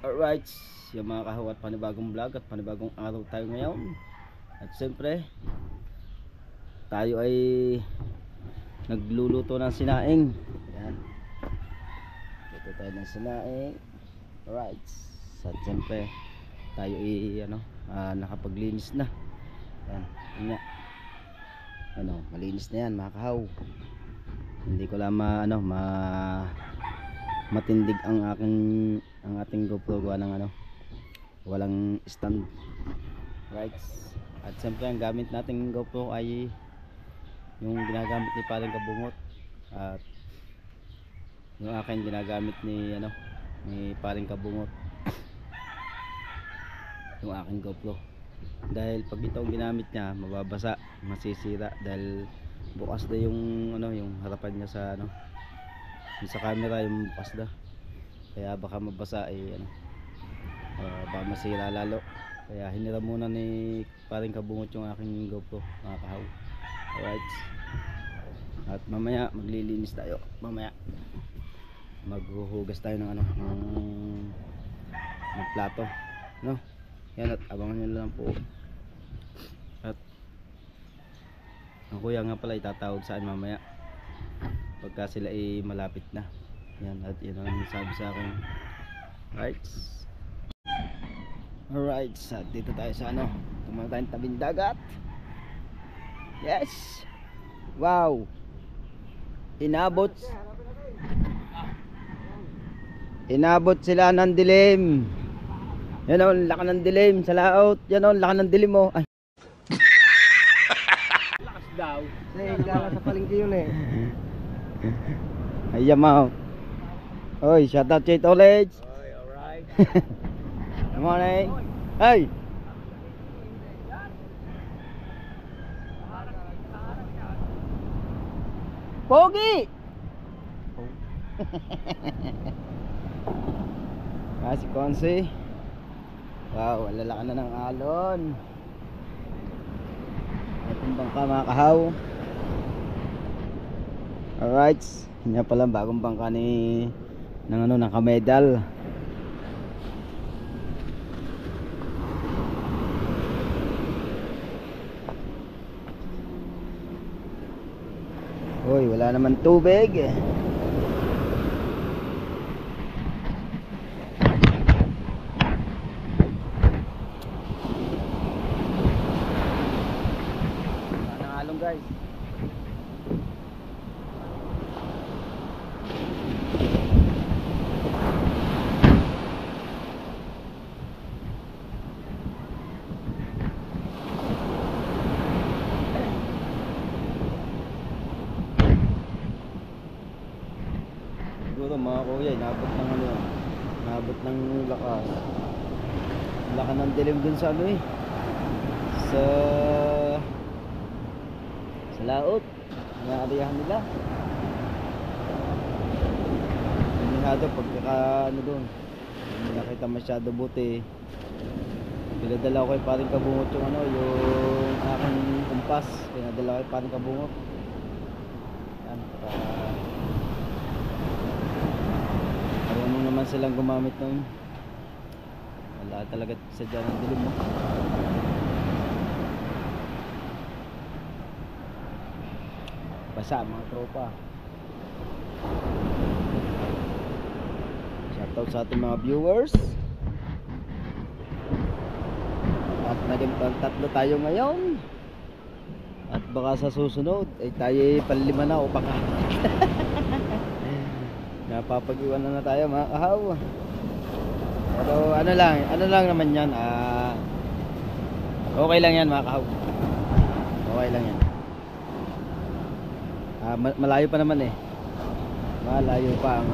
Alright, yung mga kahawat, panibagong vlog at panibagong araw tayo ngayon. At siyempre, tayo ay nagluluto ng sinaing. Yan. Luto tayo ng sinaing. Alright. At siyempre, tayo ay nakapaglinis na. Yan. Yan nga. Malinis na yan mga kahaw. Hindi ko lang matindig ang ating GoPro gawa ng walang stand, right? At siyempre ang gamit nating GoPro ay yung ginagamit ni Paring Kabungot, at yung akin ginagamit ni Paring Kabungot, yung aking GoPro. Dahil pag ito ginamit niya, mababasa, masisira dahil bukas na yung harapan niya sa sa camera, yung bukas na, kaya baka mabasa baka masira lalo. Kaya hinira muna ni Paring Kabungot yung aking GoPro mga kahaw. Alright, at mamaya maglilinis tayo. Mamaya maghuhugas tayo ng ng plato, yan, at abangan nyo lang po. At ang kuya nga pala itatawag saan mamaya pagka sila ay malapit na. Yan, at yun ang sabi sa akin. Alright, so dito tayo sa tumayo tayong tabing dagat. Yes, wow, inabot sila ng dilim. Yan o, laki ng dilim sa laot. Yan o, laki ng dilim mo. Ay, Lakas daw. Sa palengke yun eh. ayan mo. Oy, shout out Chate Olage. Oy, alright. Good morning. Hey. Pogi. Si Konsi. Wow, lalaki na ng alon. Itong bangka mga kahaw. Alright, yun nga pala bagong bangka ng kamedal. Uy, wala naman tubig. Guys, siguro mga kuya, inabot ng lakas. Laka ng dilim dun sa sa laot, naariyahan nila. Minado pagkaka doon, hindi nakita masyado buti. Pinadala ko kay Paring Kabungot yung yung aking kumpas. Pinadala ko kay Paring Kabungot. Yan, marunong naman silang gumamit nun. Wala talaga sadya ng dilim mo. Basa mga tropa. Shoutout sa ating mga viewers. At naging tatlo tayo ngayon. At baka sa susunod ay tayo panlima na o pang-apat. Napapag-iwan na tayo mga kahaw. Pero ano lang naman yan, okay lang yan mga kahaw. Okay lang yan. Malayo pa naman malayo pa ang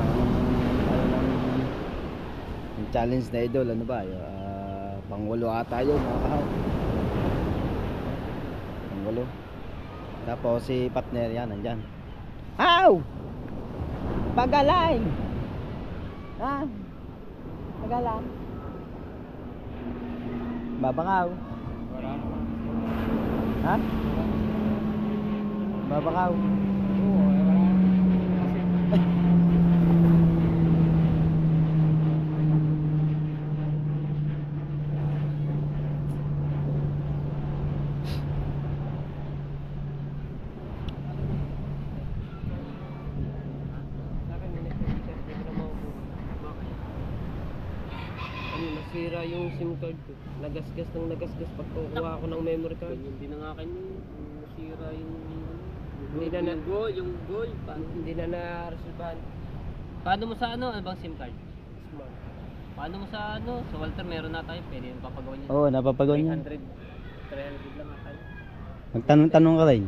challenge na idol. Pang-8 ata yun mga kahaw. Pang-8. Tapos si partner yan nandyan. Aw! Pagalay! Pagalang babakaw. Babakaw. Nasira yung SIM card ko. Nagasgas ng nagasgas pag kukuha ako ng memory card. Yung din na nga kayo, nasira yung Hindi na na- yung goal. Hindi na na-resolvehan. Paano mo sa ano bang SIM card? Smart. Paano mo sa sa Walter meron na tayo, pwede yung papagawa niya. Oo, napapagawa niya. 300 lang nga tayo. Magtanong-tanong ka rin.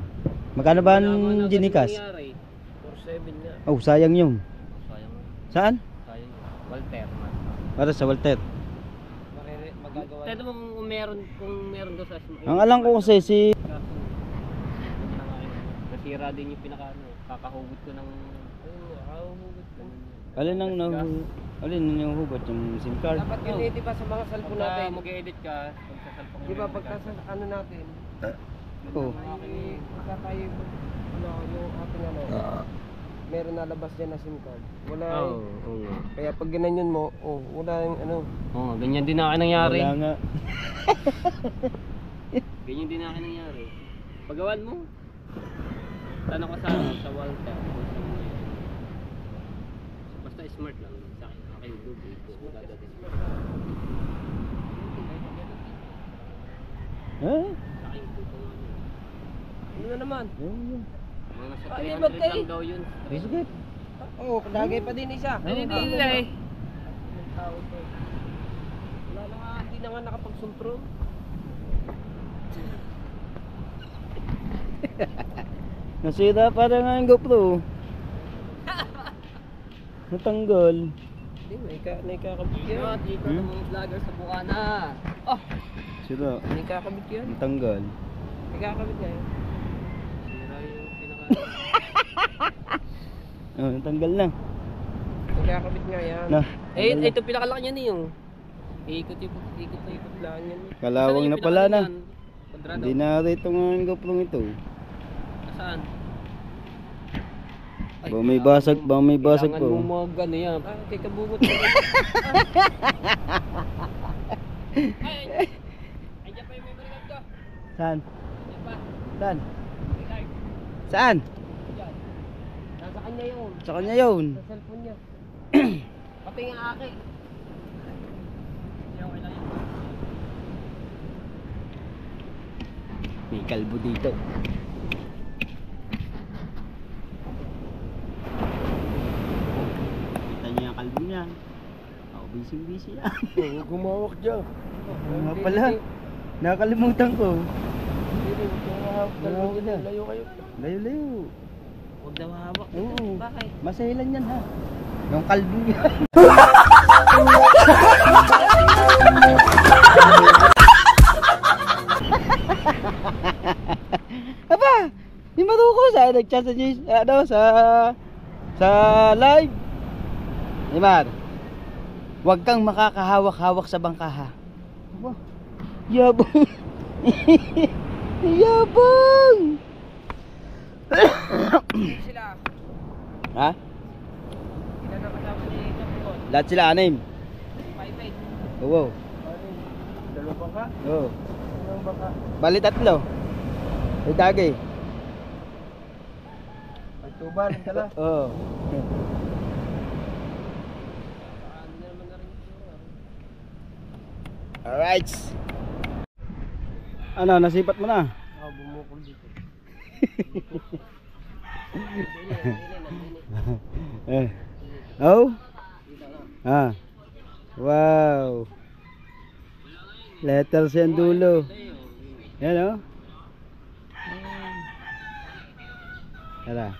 Magkano ba ang Ginikas? 4-7 nga. Oh, sayang yun. Sayang. Saan? Sayang. Walter man. Para sa Walter. Magagawa. Tento mo kung meron daw sa Ang alam ko kasi si... Nasira din yung kakahugot ko ng Nakahugot ko. Alin yung hugot yung SIM card? Dapat yun eh, di ba sa mga cellphone natin? Pagka mag-edit ka, pagsasalpang Di ba pagka sa ano natin? Oo. Pagka tayo, yung ating meron na labas dyan na SIM card. Wala eh. Kaya pag ganyan mo, wala yung ano. Oo, ganyan din na akin nangyari. Wala nga. Ganyan din na akin nangyari. Pagawan mo. Tanong ko sa Walter. Basta smart lang sa akin. Akin Google ko. Dadating. Eh? Sa akin Google. Ano na naman? Yun. Mga nasa Ay, 300 magkay. lang daw yun. Sige. Oo, kadagay pa din isa. Ay, hindi nila eh. Wala na nga, hindi na nga nakapagsumpro. Nasira para nga yung GoPro. Natanggal. Hindi, may kakabit yan. Dito ng mga vlogger sa Bukana. Oh! Sira. May kakabit yan. Natanggal. May kakabit nga yan. Sira yung pinaka... Oh, natanggal na. May kakabit nga yan. Na. Eh, ito pinakalaki niya niyo. Ikot Lang yan. Kalawang na pala na. Kwadrado. Hindi na rito nga yung GoPro ito. Saan? Ba may basag kailangan po. mo mag ano yan. Kay kabubot. Ay, dyan pa yung memory card ko. Saan? Dyan pa. Saan? Memory card. Saan? Dyan. Nasa kanya yun. Sa kanya yun. Sa cellphone niya. Pati nga akin. Hindi ako kailangan. May kalbo dito. Kita niyo yung kalbo niya. Oh, busy yan. Oo, gumawak dyan. Nga pala. Nakalimutan ko. Gumawak dyan. Layo kayo. Layo. Huwag daw hawak. Oo. Bakit? Masahilan yan ha. Yung kalbo niya. Aba, di maruko sa nag-chat sa live. Neymar, huwag kang makakahawak-hawak sa bangka ha. Aba, yabang. Yabang. Sila. Ha? Ilan ang kasama ni Kapitol? Lahat sila anim. 5-8. Oo. Dalawang bangka? Oo. Dalawang bangka. Bali tatlo. May dagay. May tuban. Tala. Oo. Ano naman na rin ito? Alright. Ano, nasipat mo na? Ako bumukol dito. Oh? Ah. Wow. Letters yan dulo. Yan oh. Tara.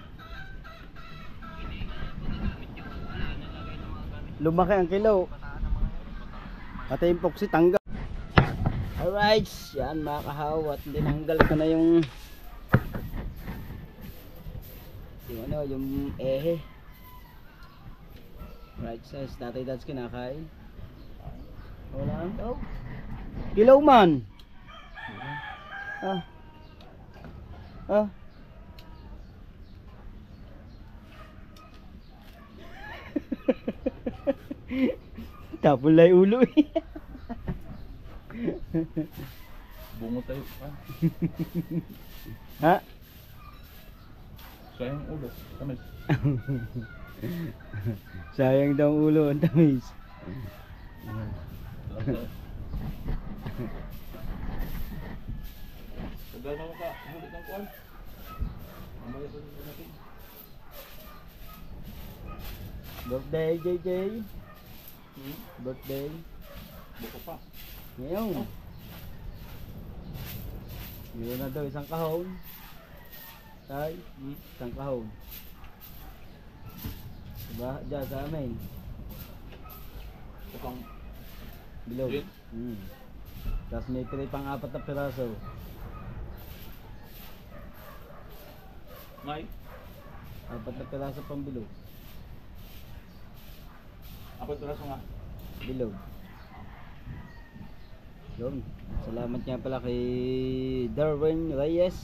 Lumaki ang kilo. Pati yung poxy tanggal. Alright, yan mga kahawat. Tinanggal ko na yung ano, yung ehe. Right size, tatay dads kinakain. Wala ang daw. Kilaw man. Ah. Ah. Tapon lang yung ulo eh. Bungo tayo. Ha? Sayang ulo. Tamis. Sayang daw ang ulo, ang tamis. Tagal na mo ka. Huli ng kuwan. Mamaya sa natin. Birthday, JJ. Birthday. Buko pa. Ngayon. Ngayon na daw isang kahon. Tay, isang kahon. Diba? Diyan sa amin. Bukang Bilog. Yun? Tapos may tray pang 4 na piraso. may. 4 na piraso pang bilog. Apat piraso nga. Bilog. Yun. Salamat nga pala kay Darwin Reyes.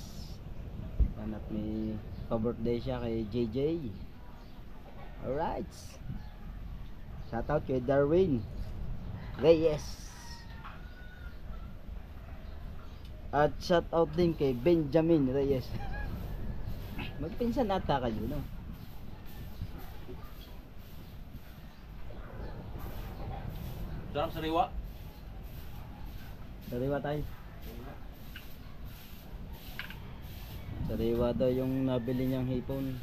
At may pa-birthday siya kay JJ. Alright. Shoutout kay Darwin Reyes. At shoutout din kay Benjamin Reyes. Magpinsan ata kayo, no? Sarap sariwa. Sariwa tayo. Sariwa daw yung nabili niyang hipon.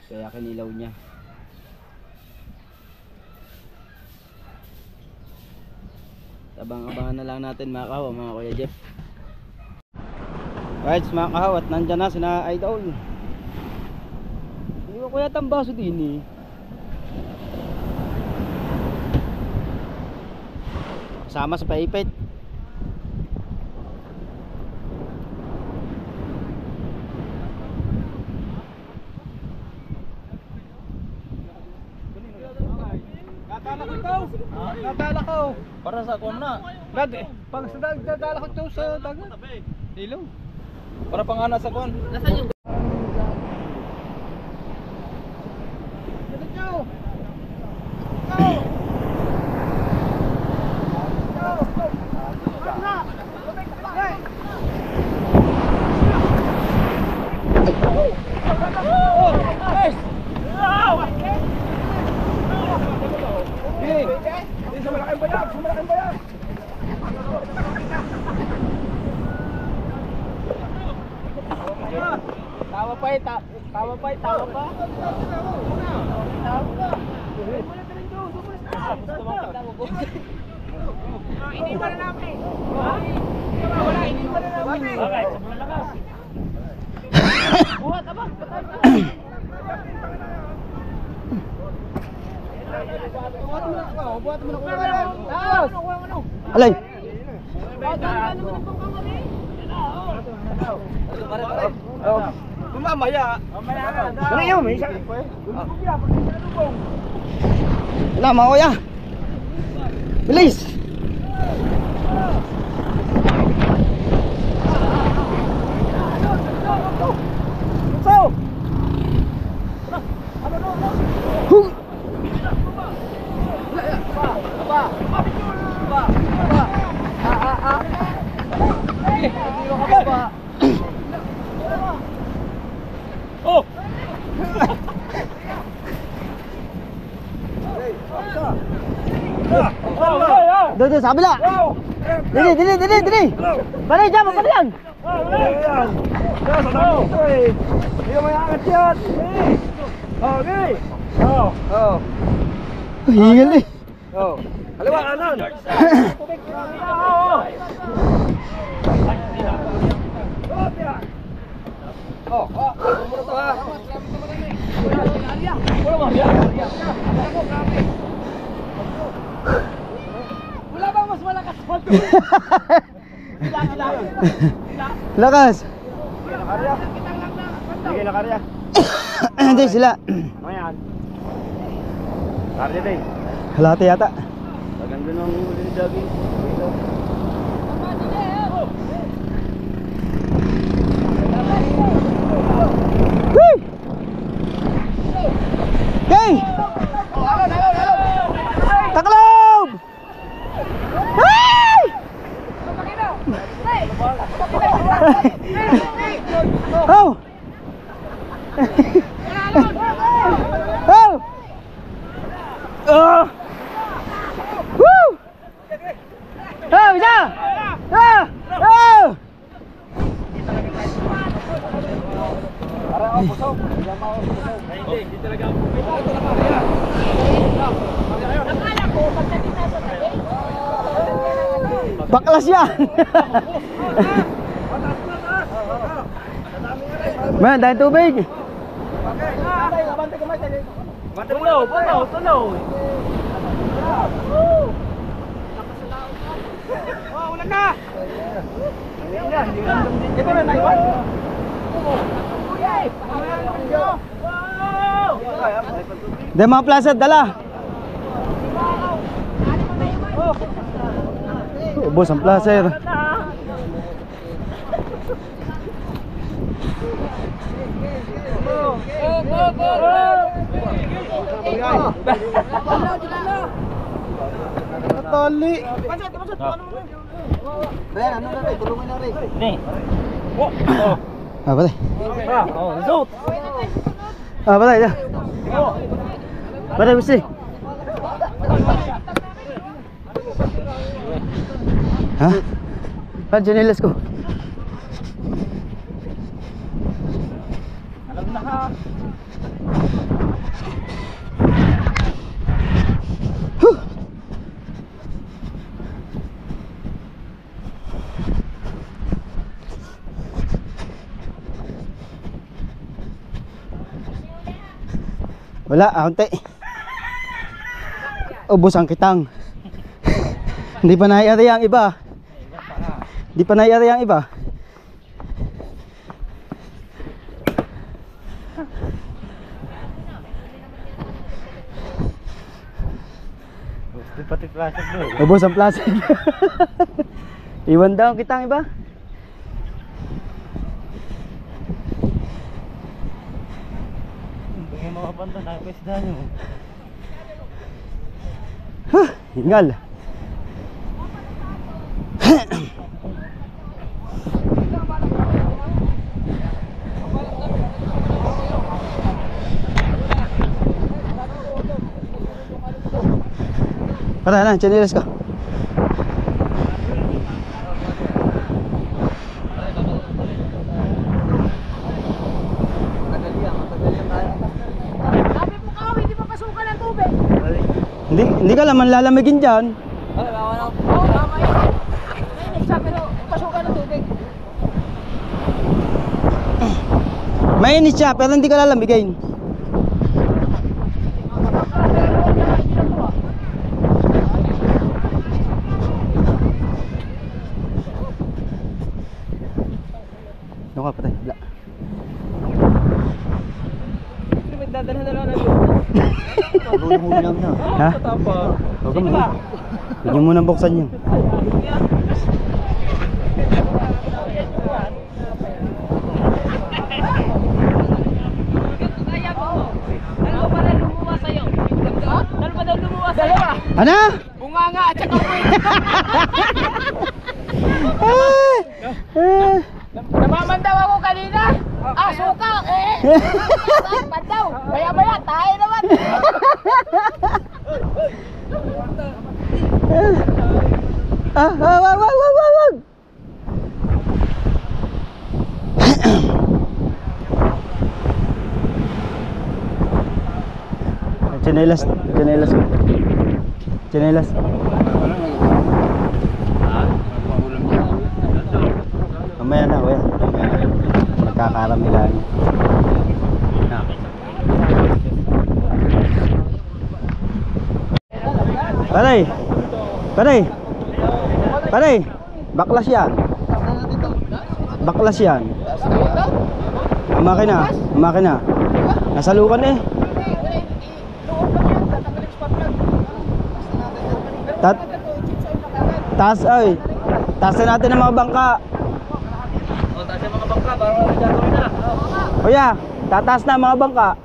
Kaya kinilaw niya. Abang-abangan na lang natin mga kahaw, mga Kuya Jeff. Right, mga kahaw, at nandyan na sina Idol. Hindi ko kuya tambaso din eh. Kasama sa paipit. Nadala ko. Para sa kuwan na. Pag sa nadala ko sa dagat. Ilaw. Para pang ana sa kuwan. Nasaan yung Tawa pa. Iniwan na namin. Wala, iniwan na namin. Okay, sobrang lakas. Buhat, abang. Buhat mo na. Alay! Mamaya. Ano yun? May isa. Wala mga kuya. Bilis! Huh! Oh! Doon sa kabila. Dili. Balik dyan, balik yan. Hindi mo mayangat yan. Okay. Oh. Hingal eh. Oh. Kaliwa kanan. Muna to ha. Wala bang mas malakas? Lakas. Sige na karya. Hindi sila. Mayan. Karya din. Halati yata. Maganda nang huli ni Dagi. Woo! Hey! Taklob! Hey! Oh! Oh! Hindi talaga ako pwede. Akala ko, pagdating na sa tabi. Baklas yan! Man, dahil tubig! Tunaw! Ito na naiwan. Hindi mga plaza, dala! Ubos ang placer. Tali. Ren, ano na rin? Tulungan na rin. Ah, patay. Zoot! Ah, patay. Patay, basta. Ha? Ah, janilas ko. Huh. Wala, aunte. Ubos ang kitang. Hindi pa naiari ang iba. Hindi pa naiari ang iba. Pati plastic doon. Ubos ang plastic. Iwan daw ang kitang iba. Yung mga banda na pwesda nyo. Huh, hingal. Para na, chanilas ko. Sabi mo ka, hindi pa pasukan ng tubig. Hindi ka naman lalamigin diyan. Oo, tama yun. Ngayon, sabi mo, pasukan ng tubig. Mainit siya pero hindi ka lalamigin. Ano ka patay? Wala. Dadalhan na lang ng Huli lang na. Ha? Huwag ka mo. Bigyan mo nang buksan yun. Dalawa pa rin lumuwa sa'yo. Dalawa daw lumuwa sa'yo. Ano? Bunganga at saka Namaman daw ako kanina. Ah, suka. Saan daw? Maya-maya, tayo naman. Wag. Chinelas. Mamaya na, kuya. Magkakaramilan. Paray. Baklas yan. Umaki na. Nasalukan eh. Taas na natin ang mga bangka. Taas yung mga bangka, parang nagagawin na. Kuya, tataas na mga bangka.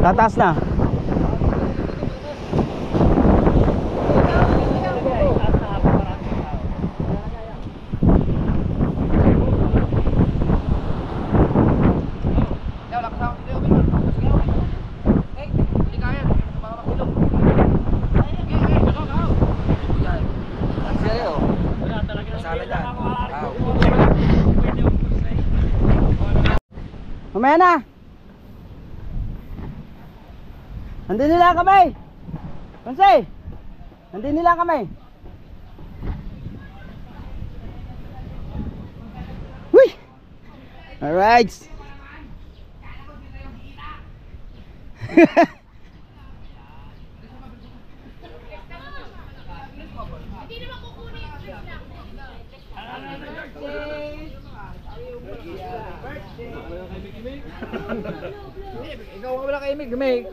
Tataas na. Mamaya na. Nandun nila kami. Pansay. Nandun nila kami. Huy. Alright. Ikaw wala kay Mig, Mig.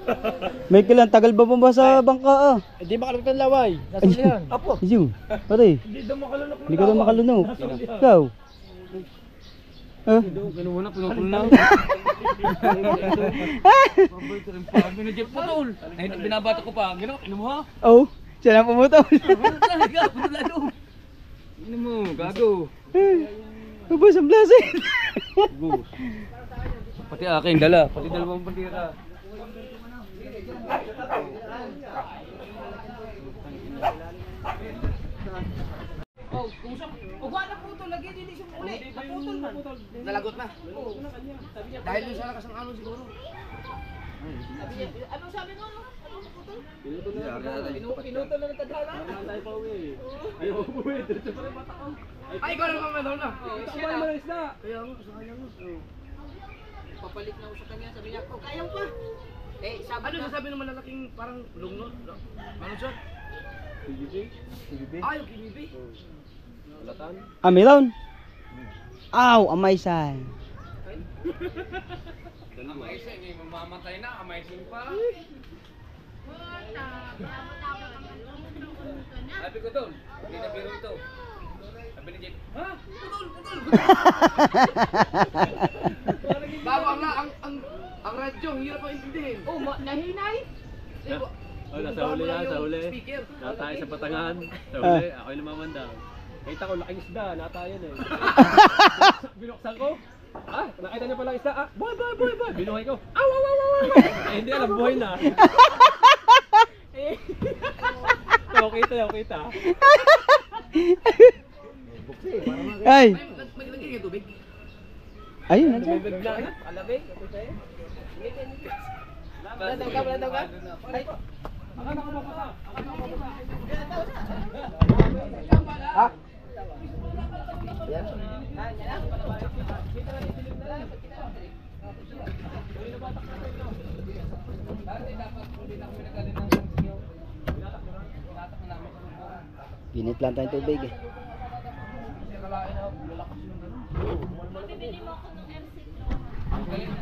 May kailan tagal ba ba sa bangka ah? Hindi makalapit ng laway. Nasaan yan? Apo. Yung, pare. Hindi daw makalunok. Hindi ka daw makalunok. Ikaw. Ah? Ganun muna, puno-puno na. Binajip mo tol. Binabata ko pa. Ganun, ino mo ha? Oh, siya lang pumutol. Talaga, puno lalo. Ino mo, gago. Ubus ang blasin. Pati aking dala, pati dalawang bandera. Oh, kusap. Uga na putol lagi din isang uli. Naputol man. Nalagot na. Dahil dun sa lakas ng alon siguro. Sabi niya, anong sabi mo? Anong putol? Pinutol na ng tadhana. Tayo pa uwi. Ayaw uwi, diretso pa rin mata ko. Ay, ikaw naman madal na. Siya na malis na. Kaya nga, sa kanya nga. Papalik na ako sa kanya, sabi niya, oh, kaya pa. Eh, sabi ano sasabi ng malalaking parang lungnot? Ano siya? TVP? Ah, yung kinibi. Latan? Ah, meron. Aw, amaysan. Amazing, may mamamatay na, amazing pa. Sabi ko doon, hindi na biro ito. Sabi ni Jeep, ha? Putol, putol! Bago ang radyo, ang hirap ang intindihin. Oh, nahinay? Oh, nasa huli na, sa huli. Speaker. Natay sa patangan, sa huli, ako'y namamanda. Kita ko, laking isda, natayan eh. Binuksan ko, nakita niya palang isda, boy! Binuhay ko, aw! Hindi alam, buhay na. Kita. Ay. May lagyan yung tubig. Ayun, nandiyan. Alabing? Malataw ka? Ay. Ha? Yan. Ginit lang tayong tubig eh.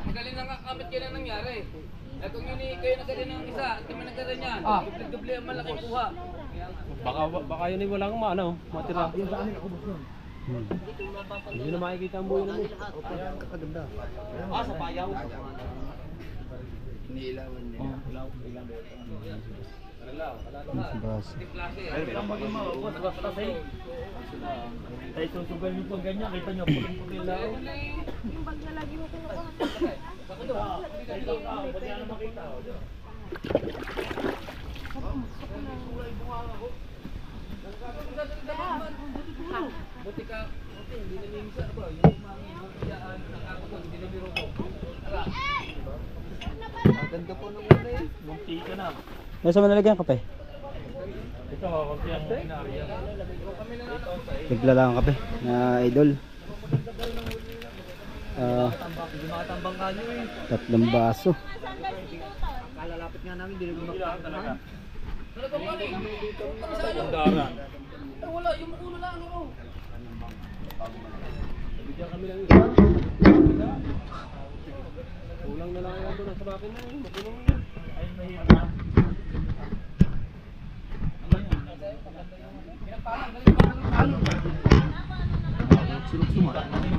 Magaling na nga kamit kailan nangyari. Eh kung yun kayo nagkaroon ng isa at kami nagkaroon yan, dubli ang malaking kuha. Baka yun ay walang matira. Hindi na makikita ang buhay namin. Kakaganda. Sa payaw. Iniilawan niya. Bas. Tayo susugal yung pag ganyan, kita nyo, pulang-pulang lang. Yung bag na lagi mo kinukuha. Buti ka, hindi na minsa ba? Yung mga nakakapag, hindi na biro ko. Ganda po nung una yan. Munti ka na. Nasa manalagyan ang kape? Ito, konti ang inariya. Bigla lang ang kape na idol. Tumatambang ka nyo eh. 3 baso. Kalalapit nga namin, hindi naman makakalaga. Talagang wala eh. Bandaran. Wala, yung makulo lang ako. Bigyan kami lang isa. Kulang na lang yan doon sa bakin na yun. Makulong yun. Ay, mahirap na.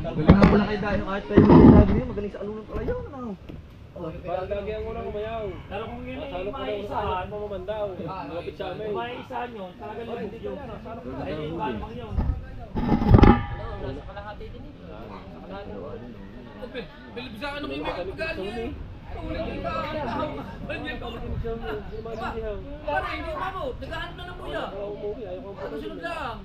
Galing nga pala kayo dahil kahit tayo yung lagi niya, magaling sa alunong pala yun. Parang lagi ang unang kumayaw. Pero kung yun ay maisahan, pamamandaw. Malapit sa amin. Kung maisahan yun, talaga libog yun. Ay, balmang yun. Nasa kalahati din eh. Bilib sa anong imig ang pagkaan niya. Ulit yung pagkaan. Banyan ko. Parang hindi umabot. Naghahanap na ng buya. Ano sunod lang?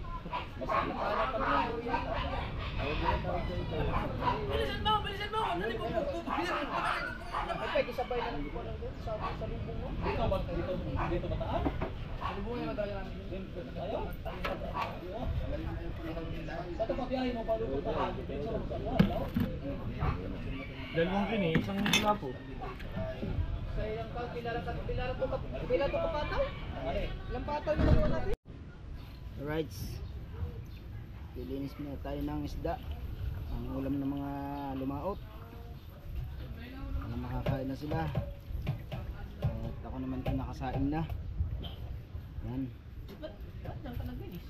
Bilisan mo! Bilisan mo! Nalipog po! Pwede sabay na lang sa lubong mo. Dito bataan? Sa ito pabiyahe mo pa doon bataan. Dalawang kini, isang lapo. Sayang ka, pila to kapataw? Ilang pataw na nakuha natin? Alright. Lilinis muna tayo ng isda. Ang ulam ng mga lumaot. Para makakain na sila. At ako naman ito nakasain na. Yan. Ba't lang ka naglinis?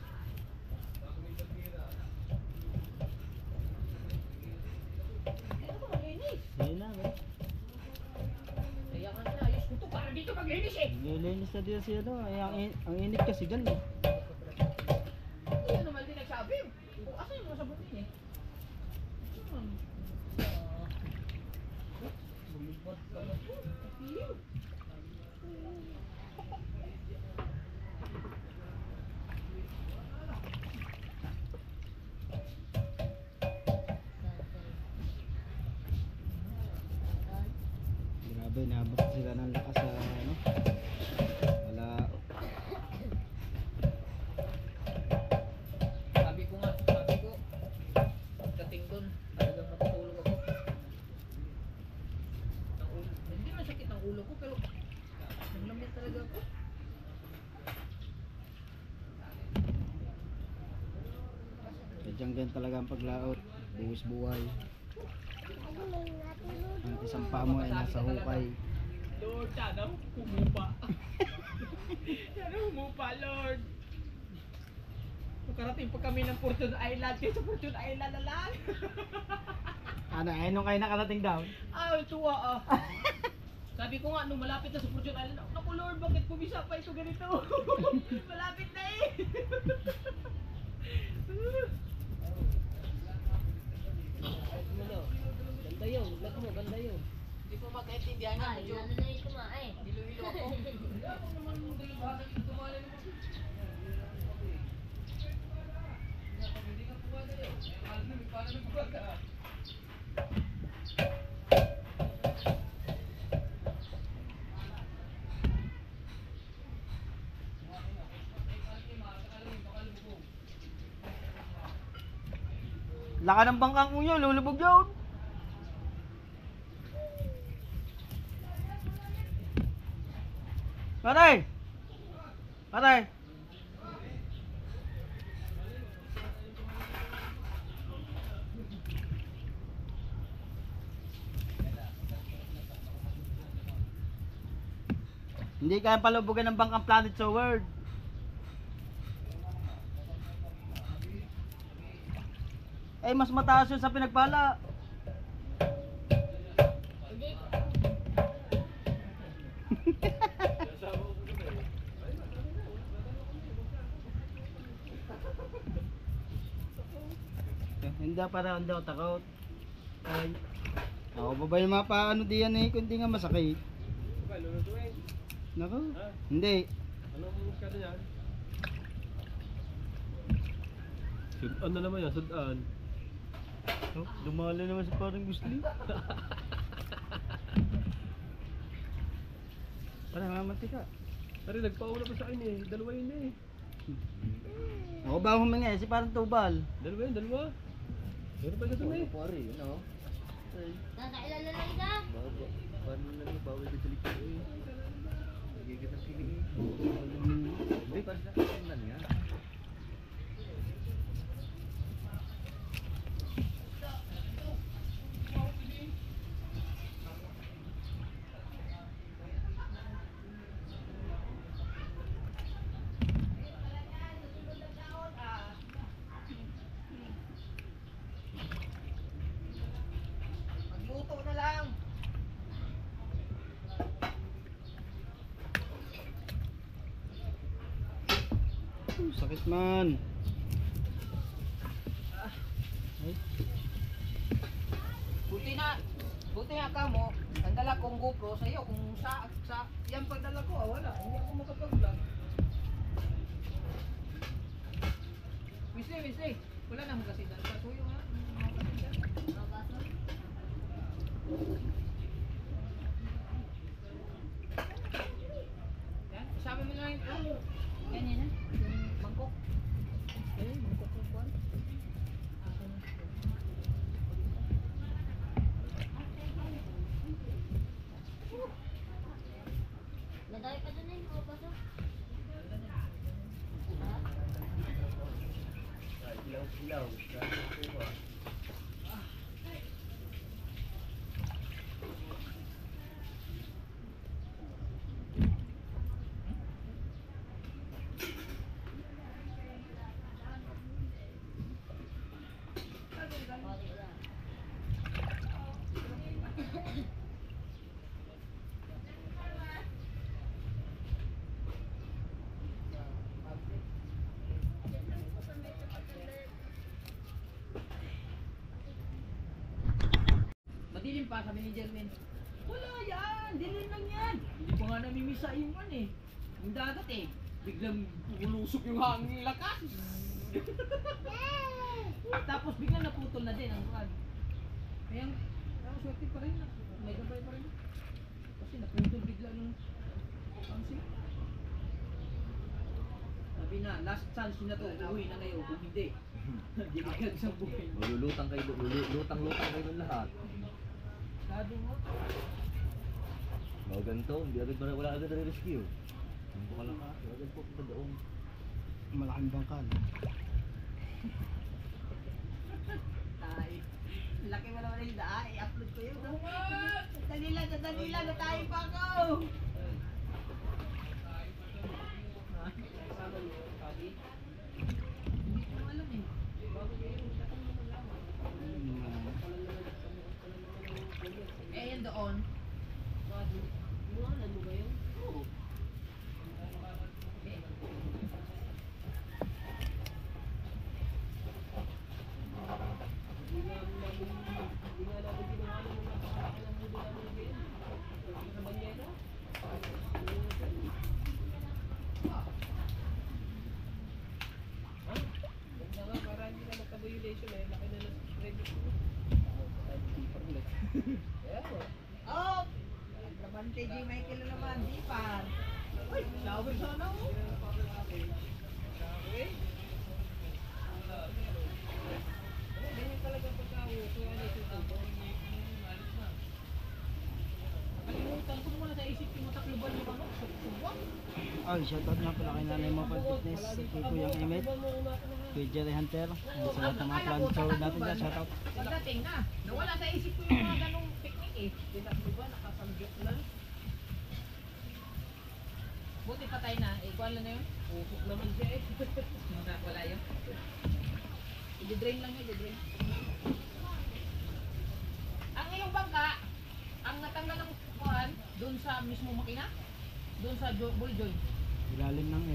Dito ka maglinis. Yan na. Kaya ka na, ayos ko to para dito maglinis eh. Nilinis na dito siya ano. Ay, ang init kasi gan eh. Hindi ano naman din nagsabi. Asan yung mga sabutin eh? Bumibot ka na po. Grabe, naabot sila ng lakas sa ano. Wala. Sabi ko, pagdating doon, talagang matutulog ako. Hindi man sakit ang ulo ko, pero naglamit talaga ako. Sadyang ganyan talaga ang paglaot. Buwis buhay. Ang isang paa mo ay nasa hukay. Lord, sana humupa. Sana humupa, Lord. Nakarating pa kami ng Fortune Island, kaya sa Fortune Island na lang. Ano, ay nung kayo nakarating daw? Tuwa ah. Sabi ko nga, nung malapit na sa Fortune Island, naku Lord, bakit pumisa pa ito ganito? Malapit na eh. Ganda yun, vlog mo, ganda yun. Hindi ko makaintindihan nga, medyo hilo-hilo ako. Laka ng bangkang unyo, lulubog yun. Patay! Patay! Hindi kaya palubugan ng bangkang planet sa world. Eh, mas mataas yun sa pinagpala. Hindi para hindi ako takot. Ay. Ako pa ba yung mga paano diyan eh, kundi nga masakit. Okay, lulutuin. Nako. Ha? Hindi. Anong kano yan? Sudan na naman yan, sudan. Oh, dumalo naman sa parang gusli. Para mamantika. Pare, nagpauna pa sa akin eh. Dalawa yun eh. Ako ba huminga si parang tubal. Dalawa yun, dalawa. Meron pa isa dun eh. Pare, yun o. Nakakilala lang ka? Paano na lang, bawal ka sa likod eh. Nagigit ang sili eh. Hindi, para sa akin lang yan. Magluto na lang. Sakit man. Buti nga ka mo, ang dala kong GoPro sa iyo, kung sa yan pagdala ko, wala, hindi ako makapag-vlog. Wisli, wala naman kasi dala sa tuyo ha. Madami pa dun eh, mga baso. Ilaw. Madilim pa, sabi ni Jermaine. Wala yan, dilim lang yan. Hindi ko nga namimisa yung ano eh. Yung dagat eh. Biglang lulusok yung hangin lakas. Tapos biglang naputol na din ang rod. Kaya, swerte pa rin. May gabay pa rin. Kasi naputol bigla ng pangsi. Sabi na, last chance na to, uwi na kayo. Kung hindi, dinagag sa buhay. Lulutang kayo ng lahat. Sabi mo, Mga ganito, hindi agad wala agad rescue. Hindi ko lang agad po punta doon. Malaking bangkal. ay, laki mo naman yung daan, i-upload ko yun. No? Dali lang, natayin pa ako. Hindi ko alam eh. Eh, yan doon. Iwanan mo ba yun? Oo. Oh! Labante J. Michael na naman, di par. Uy, shower sana oh. Shower? Ganyan talaga pagkawo. Kaya ano ito ito. Nakalimutan ko naman na isip yung matakluban yung ano. Subwang. Ay, shoutout nga pala kay Nanay Mapal Fitness, kay Kuyang Emmet, kay Jerry Hunter, sa lahat ng mga plan forward natin dyan, shoutout. Pagdating na, nawala sa isip ko yung mga ganong picnic eh. Diba, nakasamgyok lang. Buti patay na, ikuan lang na yun. Usok naman siya eh. Wala yun. I-drain lang yun, i-drain. Ang iyong bangka, ang natanggal ng kuhan, doon sa mismo makina, doon sa ball joint. Ilalim ng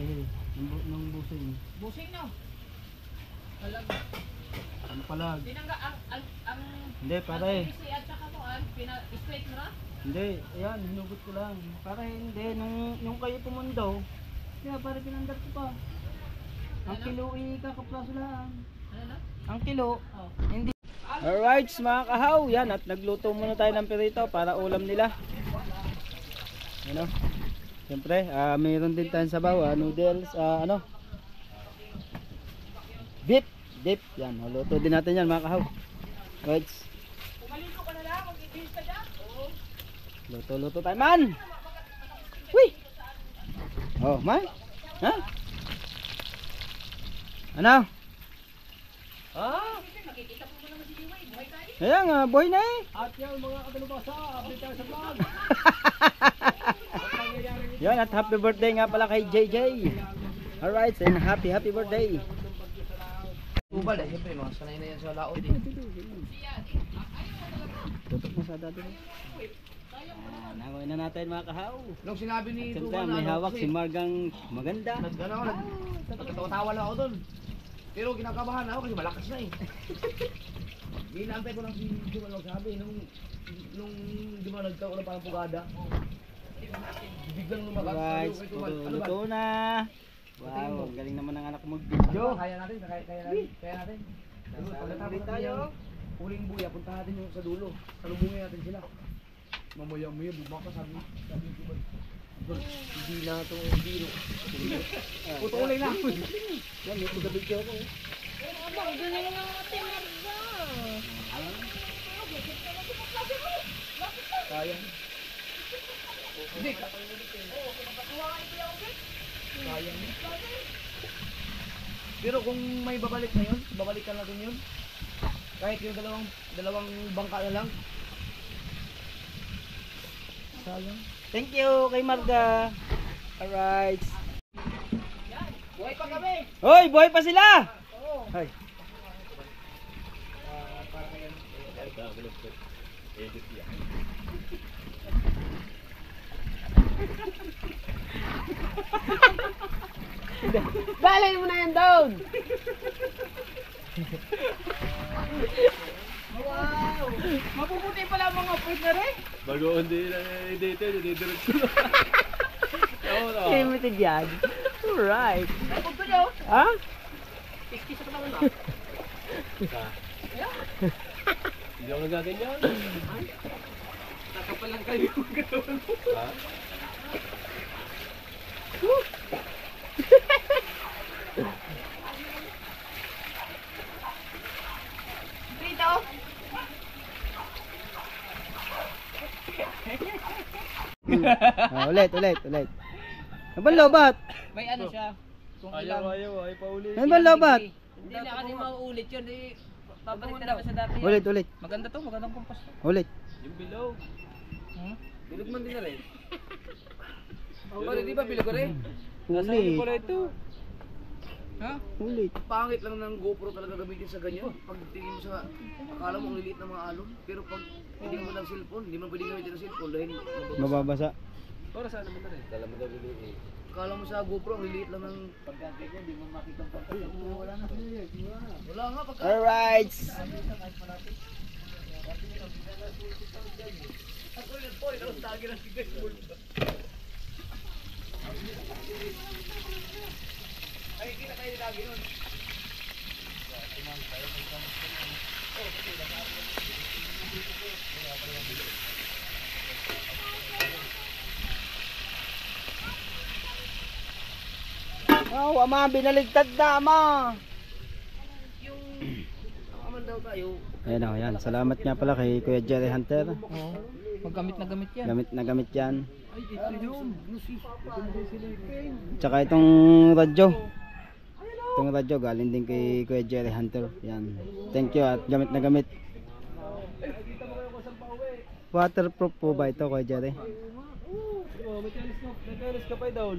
ng busing. Busing no? Talaga. Ang palag. Tinangga ang Hindi, pare. ang PVC at saka kuhan, straight mo na? Hindi, ayan, hinugot ko lang. Pare, hindi, nung kayo pumundaw, kaya pare pinandar ko pa. Ang kilo kakapraso lang. Ano na? Ang kilo, Oh. hindi. Alright, mga kahaw, yan, at nagluto muna tayo ng perito para ulam nila. Ano? Siyempre, mayroon din tayong sabaw, noodles, beef, yan, luto din natin yan mga kahaw. Right. Pumaliko ka na lang, mag-i-build ka dyan. Oo. Luto tayo, man! Uy! Oh, man? Ha? Ano? Nakikita po mo naman si Diway, buhay tayo. Ayan nga, boy na eh. At yan mga kadalubasa, update tayo sa vlog. Yan, at happy birthday nga pala kay JJ. Alright, and happy birthday. Ubal eh, siyempre mga sanay na yan sa laot eh. Tutok mo sa dati. Nagawin na natin mga kahaw. Nung sinabi ni Siyempre, Dugan may na hawak si Margang maganda. nagkatawa lang ako doon. Pero kinakabahan ako kasi malakas na eh. Inaantay ko lang si Dugan lang sabi nung di ba nagkaroon ng parang pugada. Biglang lumakas. Alright, Sabi ko, ano ba? luto na. Wow, ang galing naman ng anak ko mag-video. Kaya natin. Pagkatapos tayo. Huling buya, punta natin yung sa dulo. Salubungin natin sila. Mamaya bumaka sabi ko ba? Hindi na ito biro. Putulay na. Yan, may pagka-video ko. Abang, galing ng ating marga. Kaya. Hindi. Sayang. Pero kung may babalik na yun, babalikan natin yun. Kahit yung dalawang bangka na lang. Sayang. Thank you kay Marga. Alright. Buhay pa kami. Hoy, buhay pa sila! Hoy. Edit yan. Dalhin mo na yan down. Wow! Mapuputi pala ang mga partner eh. Bago hindi na edit yan, didiretso na. Oo na. Limited yan. Alright. Napunto nyo. Ha? Kiskis ako naman Hindi ako nagaganyan. Nakapalang kayo yung gano'n. Ha? Dito. Ulit. Ano ba lobat? May ano siya. Kung ilang. Ayaw pa uli. Ano ba lobat? Hindi na kasi mauulit yun. Babalik na naman sa dati yan. Ulit. Maganda to, magandang kumpas to. Ulit. Yung below. Bilog man din na rin. Pare, di ba bilog ko rin? Ulit. Pala ito. Ha? Ulit. Pangit lang ng GoPro talaga gamitin sa ganyan. Pag tingin mo sa, akala mo ang liliit ng mga alon. Pero pag hindi mo ng cellphone, hindi mo pwedeng gamitin ng cellphone dahil Mababasa. Para saan naman na rin? Dala mo daw liliit. akala mo sa GoPro ang liliit lang ng Pagkante ko, hindi mo makita ang pagkante ko. Wala na siya. wala nga pagka. Alright. Oh, ama, binaligtad na, ama. Aman daw tayo. Ayan o, yan. Salamat nga pala kay Kuya Jerry Hunter. Oo. Paggamit na gamit yan. Gamit na gamit yan. Ay, ito yun. Tsaka itong radyo. Itong radyo galing din kay Kuya Jerry Hunter. Yan. Thank you at gamit na gamit. Waterproof po ba ito, Kuya Jerry? Oh, may teles ka pa daw.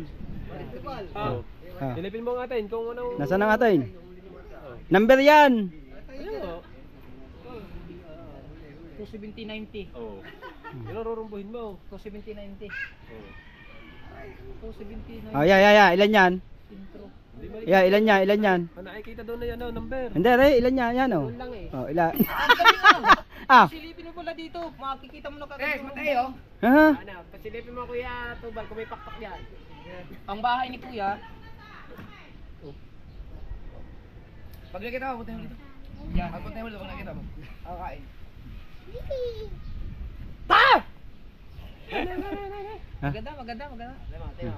Ah. Ah. Silipin mo nga atin kung anong... Nasaan ang atin? Number yan! Ayun o. 270-90. Oo. Yan ang rurumbuhin mo. 270-90. Oo. 270-90. Oh, yeah. Ilan yan? Intro. Hindi mali. Yeah, ilan yan? Nakikita doon na yan, number. Hindi, ilan yan? Yan o. Lang eh. Oh, ilan? Ah! Silipin mo pala dito. Makikita mo na Tres, kagad. Mateo. Ha? Ano, pasilipin mo kuya Tubal kung may pakpak yan. Ang bahay ni kuya. Pag nakita mo, punta mo dito. Yan. Pag punta mo dito, pag nakita mo. Kakain. Maganda.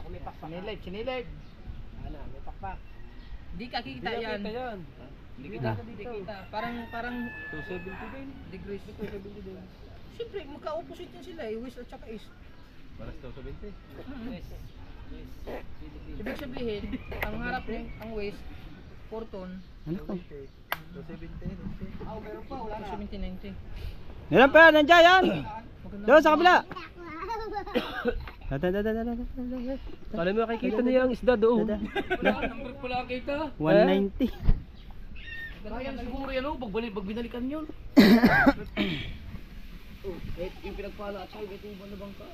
Kung may pakpak. Sinilip. Ano, may pakpak. Di ka kita Hindi yan. nakita yan. Di kita. Parang 270 din. degrees. 270 din. Siyempre, magka-opposite yan sila eh. West at saka east. Paras 270. Ibig sabihin, ang harap ng ang west, Porton, Ano ko? 270. oh, meron pa, wala na. 70-90. Meron pa, nandiyan yan! Doon sa kabila! Kala mo nakikita na yung isda doon. Number pala kita. 190. Kaya siguro yan o, pag binalikan yun. Oh, kahit yung pinagpala at sa'yo, kahit yung na bangka.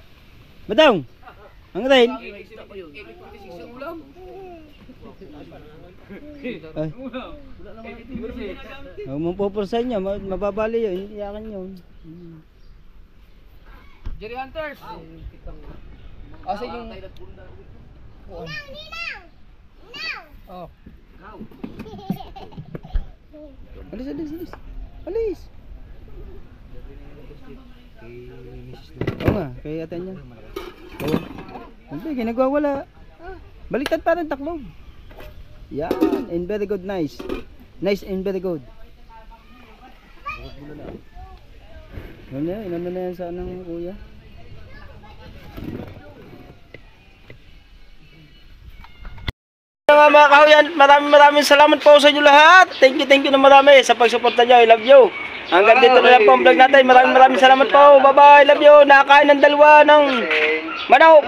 Badong! Ang rail! May isda pa yun. 46 ang ulam. Ay, huwag mong pupursahan niya, mababali yun, iyakan yun. Jerry Hunters! Kasi yung... Oh. Alis. Alis! Oo nga, kay ate niya. Oo. Hindi, ginagwawala. Baliktad pa rin taklob. Yan, and very good, nice. Nice and very good. Inano na yan sa anong kuya. mga kahuyan, maraming salamat po sa inyo lahat. Thank you na marami sa pagsuporta nyo. I love you. Hanggang dito na lang po ang vlog natin. Maraming salamat po. Bye-bye. Love you. Nakakain ng dalawa ng manok.